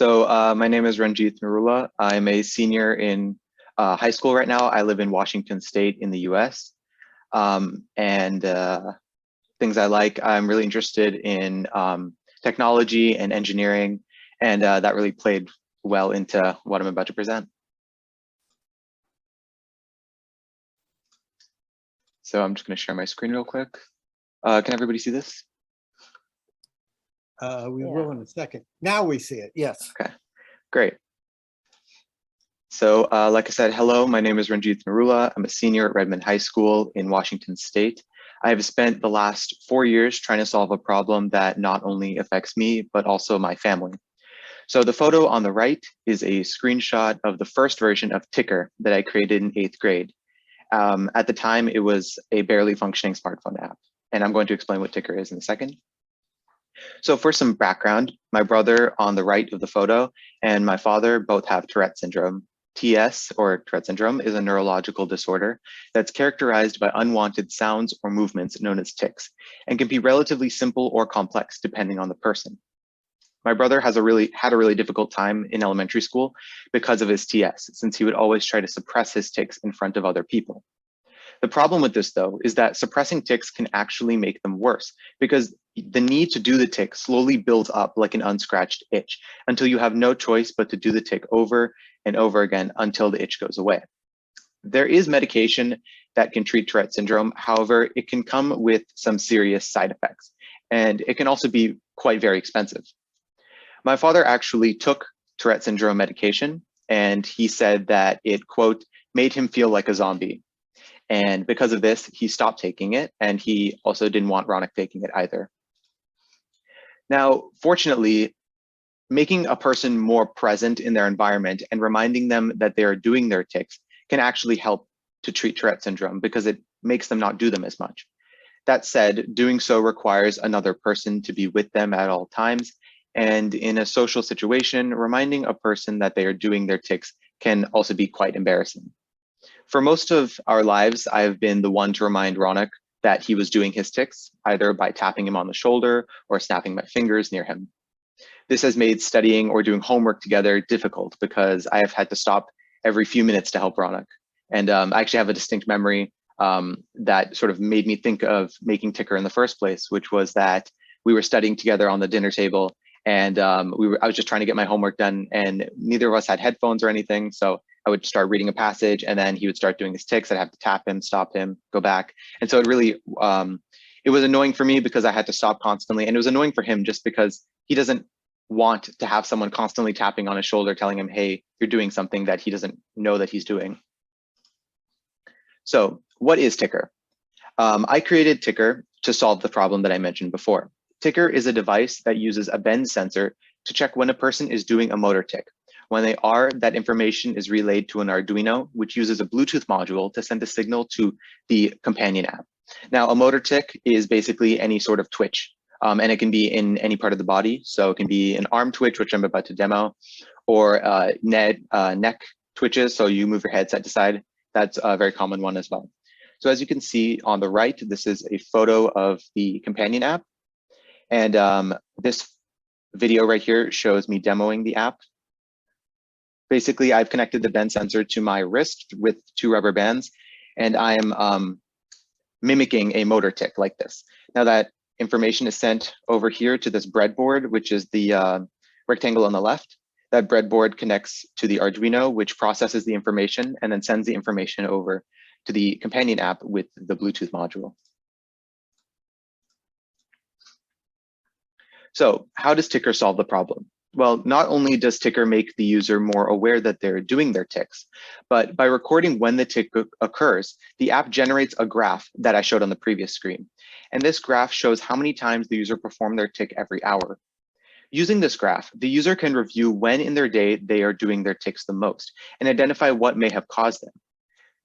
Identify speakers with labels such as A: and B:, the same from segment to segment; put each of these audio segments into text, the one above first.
A: My name is Runjeet Narula. I'm a senior in high school right now. I live in Washington State in the US. And things I like, I'm really interested in technology and engineering, and that really played well into what I'm about to present. So I'm just going to share my screen real quick. Can everybody see this?
B: We will in a second. Now we see it, yes.
A: Okay, great. So like I said, hello, my name is Runjeet Narula. I'm a senior at Redmond High School in Washington State. I have spent the last 4 years trying to solve a problem that not only affects me, but also my family. So the photo on the right is a screenshot of the first version of Ticker that I created in 8th grade. At the time, it was a barely functioning smartphone app, and I'm going to explain what Ticker is in a second. So for some background, my brother on the right of the photo and my father both have Tourette syndrome. TS, or Tourette syndrome, is a neurological disorder that's characterized by unwanted sounds or movements known as tics, and can be relatively simple or complex depending on the person. My brother had a really difficult time in elementary school because of his TS, since he would always try to suppress his tics in front of other people. The problem with this, though, is that suppressing tics can actually make them worse, because the need to do the tic slowly builds up like an unscratched itch until you have no choice but to do the tic over and over again until the itch goes away. There is medication that can treat Tourette syndrome. However, it can come with some serious side effects, and it can also be quite very expensive. My father actually took Tourette syndrome medication, and he said that it, quote, made him feel like a zombie. And because of this, he stopped taking it, and he also didn't want Ronak taking it either. Now, fortunately, making a person more present in their environment and reminding them that they are doing their tics can actually help to treat Tourette syndrome because it makes them not do them as much. That said, doing so requires another person to be with them at all times. And in a social situation, reminding a person that they are doing their tics can also be quite embarrassing. For most of our lives, I've been the one to remind Ronak that he was doing his tics, either by tapping him on the shoulder or snapping my fingers near him. This has made studying or doing homework together difficult because I have had to stop every few minutes to help Ronak. And I actually have a distinct memory that sort of made me think of making Ticker in the first place, which was that we were studying together on the dinner table, and I was just trying to get my homework done, and neither of us had headphones or anything. So I would start reading a passage, and then he would start doing his tics. I'd have to tap him, stop him, go back. And so it really, it was annoying for me because I had to stop constantly. And it was annoying for him just because he doesn't want to have someone constantly tapping on his shoulder, telling him, hey, you're doing something that he doesn't know that he's doing. So what is Ticker? I created Ticker to solve the problem that I mentioned before. Ticker is a device that uses a bend sensor to check when a person is doing a motor tic. When they are, that information is relayed to an Arduino, which uses a Bluetooth module to send a signal to the companion app. Now, a motor tic is basically any sort of twitch, and it can be in any part of the body. So it can be an arm twitch, which I'm about to demo, or neck twitches, so you move your head side to side. That's a very common one as well. So as you can see on the right, this is a photo of the companion app. And this video right here shows me demoing the app. Basically, I've connected the bend sensor to my wrist with 2 rubber bands, and I am mimicking a motor tic like this. Now that information is sent over here to this breadboard, which is the rectangle on the left. That breadboard connects to the Arduino, which processes the information and then sends the information over to the companion app with the Bluetooth module. So how does Ticker solve the problem? Well, not only does Ticker make the user more aware that they're doing their tics, but by recording when the tic occurs, the app generates a graph that I showed on the previous screen. And this graph shows how many times the user performed their tic every hour. Using this graph, the user can review when in their day they are doing their tics the most and identify what may have caused them.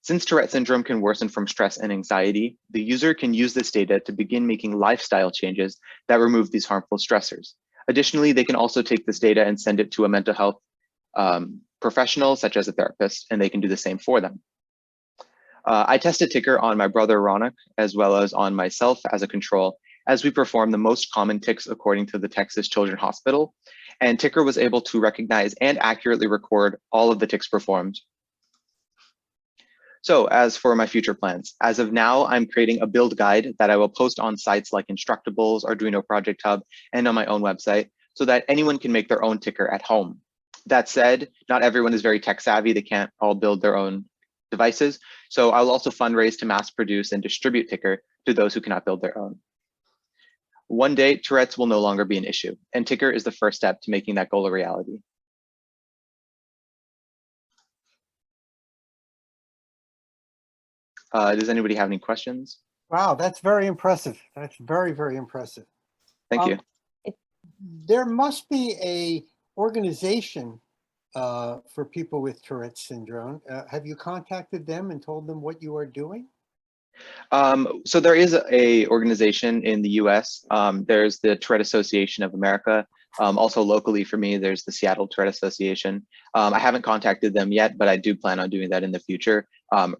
A: Since Tourette syndrome can worsen from stress and anxiety, the user can use this data to begin making lifestyle changes that remove these harmful stressors. Additionally, they can also take this data and send it to a mental health professional, such as a therapist, and they can do the same for them. I tested Ticker on my brother Ronak, as well as on myself as a control, as we perform the most common tics according to the Texas Children's Hospital. and Ticker was able to recognize and accurately record all of the ticks performed. So as for my future plans, as of now, I'm creating a build guide that I will post on sites like Instructables, Arduino Project Hub, and on my own website so that anyone can make their own ticker at home. That said, not everyone is very tech savvy. They can't all build their own devices. So I'll also fundraise to mass produce and distribute Ticker to those who cannot build their own. One day, Tourette's will no longer be an issue, and Ticker is the first step to making that goal a reality. Does anybody have any questions?
B: Wow, that's very impressive. That's very, very impressive.
A: Thank you.
B: There must be a organization for people with Tourette's syndrome. Have you contacted them and told them what you are doing?
A: So there is a organization in the US. There's the Tourette Association of America. Also locally for me, there's the Seattle Tourette Association. I haven't contacted them yet, but I do plan on doing that in the future.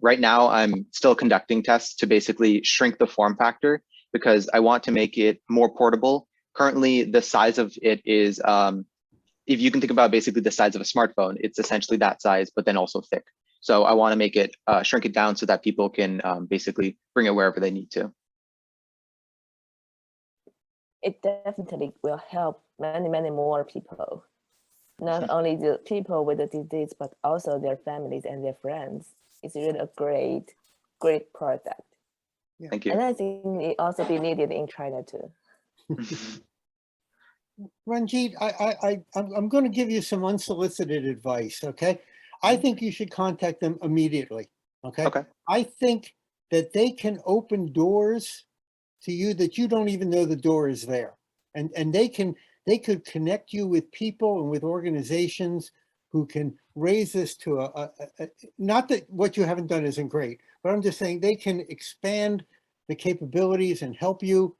A: Right now, I'm still conducting tests to basically shrink the form factor because I want to make it more portable. Currently, the size of it is, if you can think about basically the size of a smartphone, it's essentially that size, but then also thick. So I want to make it, shrink it down so that people can basically bring it wherever they need to.
C: It definitely will help many, many more people. Not only the people with the disease, but also their families and their friends. It's really a great, great product.
B: Yeah.
A: Thank you.
C: And I think it also be needed in China too.
B: Runjeet, I'm going to give you some unsolicited advice, okay? I think you should contact them immediately, okay?
A: Okay.
B: I think that they can open doors to you that you don't even know the door is there. And they could connect you with people and with organizations who can raise this to not that what you haven't done isn't great, but I'm just saying they can expand the capabilities and help you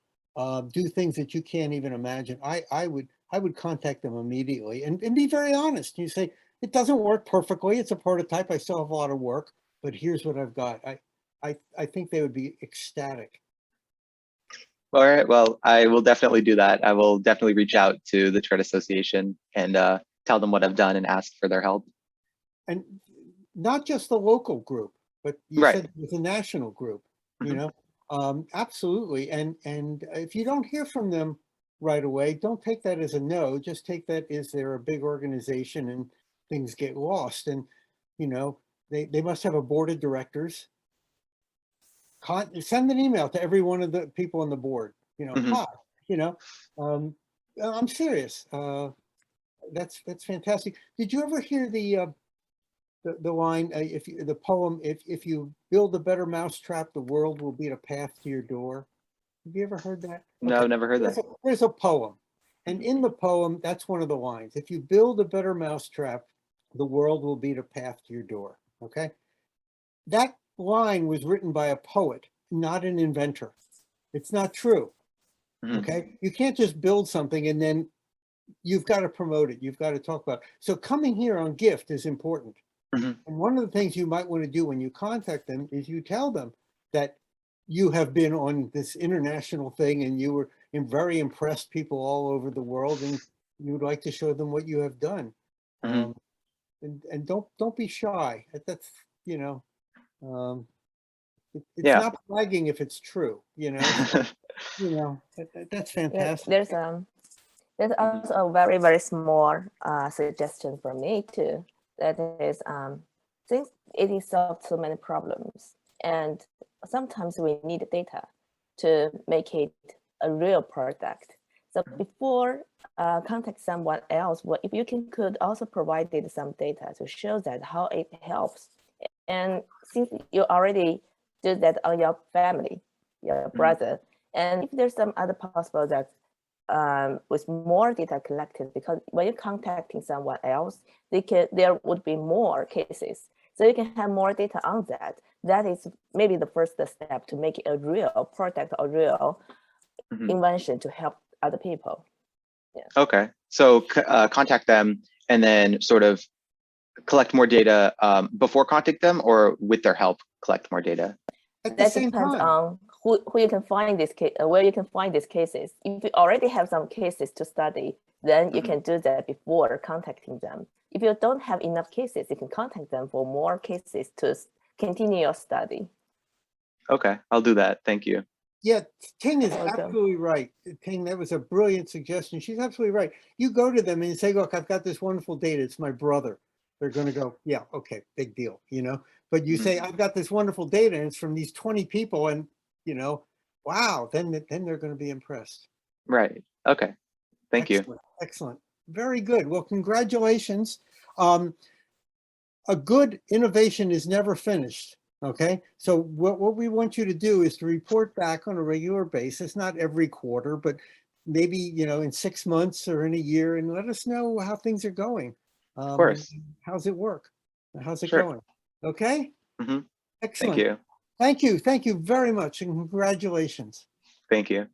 B: do things that you can't even imagine. I would contact them immediately and be very honest. You say, it doesn't work perfectly. It's a prototype. I still have a lot of work, but here's what I've got. I think they would be ecstatic.
A: All right, well, I will definitely do that. I will definitely reach out to the Tourette Association and tell them what I've done and ask for their help.
B: And not just the local group, but you
A: Right.
B: said it was a national group, you know, absolutely. And if you don't hear from them right away, don't take that as a no, just take that as they're a big organization and things get lost. And, you know, they must have a board of directors. Send an email to every one of the people on the board, you know, hi, you know, I'm serious. That's fantastic. Did you ever hear the line, the poem, if you build a better mousetrap, the world will be a path to your door? Have you ever heard that?
A: No, never heard that.
B: There's a poem. And in the poem, that's one of the lines. If you build a better mousetrap, the world will be the path to your door. Okay. That line was written by a poet, not an inventor. It's not true. Okay. You can't just build something and then you've got to promote it. You've got to talk about it. So coming here on gift is important. And one of the things you might want to do when you contact them is you tell them that you have been on this international thing and you were very impressed people all over the world and you would like to show them what you have done. And don't be shy. That's, you know, it's not bragging if it's true, you know. So, you know, that's fantastic.
C: There's also a very, very small suggestion from me too. That is, since it is solved so many problems, and sometimes we need data to make it a real product. So before contact someone else, if you could also provide some data to show that how it helps. And since you already did that on your family, your brother, and if there's some other possible that with more data collected, because when you're contacting someone else, there would be more cases. So you can have more data on that. That is maybe the first step to make it a real product or real invention to help other people. Yeah.
A: Okay, so contact them and then sort of collect more data before contact them, or with their help collect more data?
B: At the
C: That
B: same
C: depends
B: time.
C: on who you can find this case, where you can find these cases. If you already have some cases to study, then you can do that before contacting them. If you don't have enough cases, you can contact them for more cases to continue your study.
A: Okay, I'll do that. Thank you.
B: Yeah, Ting is
C: Welcome.
B: absolutely right. Ting, that was a brilliant suggestion. She's absolutely right. You go to them and you say, look, I've got this wonderful data. It's my brother. They're going to go, yeah, okay, big deal, you know. But you say, I've got this wonderful data and it's from these 20 people and, you know, wow, then they're going to be impressed.
A: Right. Okay. Thank you.
B: Excellent. Very good. Well, congratulations. A good innovation is never finished. Okay, so what we want you to do is to report back on a regular basis, not every quarter, but maybe, you know, in 6 months or in a year, and let us know how things are going.
A: Of course.
B: How's it work? How's it
A: Sure.
B: going? Okay.
A: Mhm.
B: Excellent.
A: Thank you.
B: Thank you. Thank you very much, and congratulations.
A: Thank you.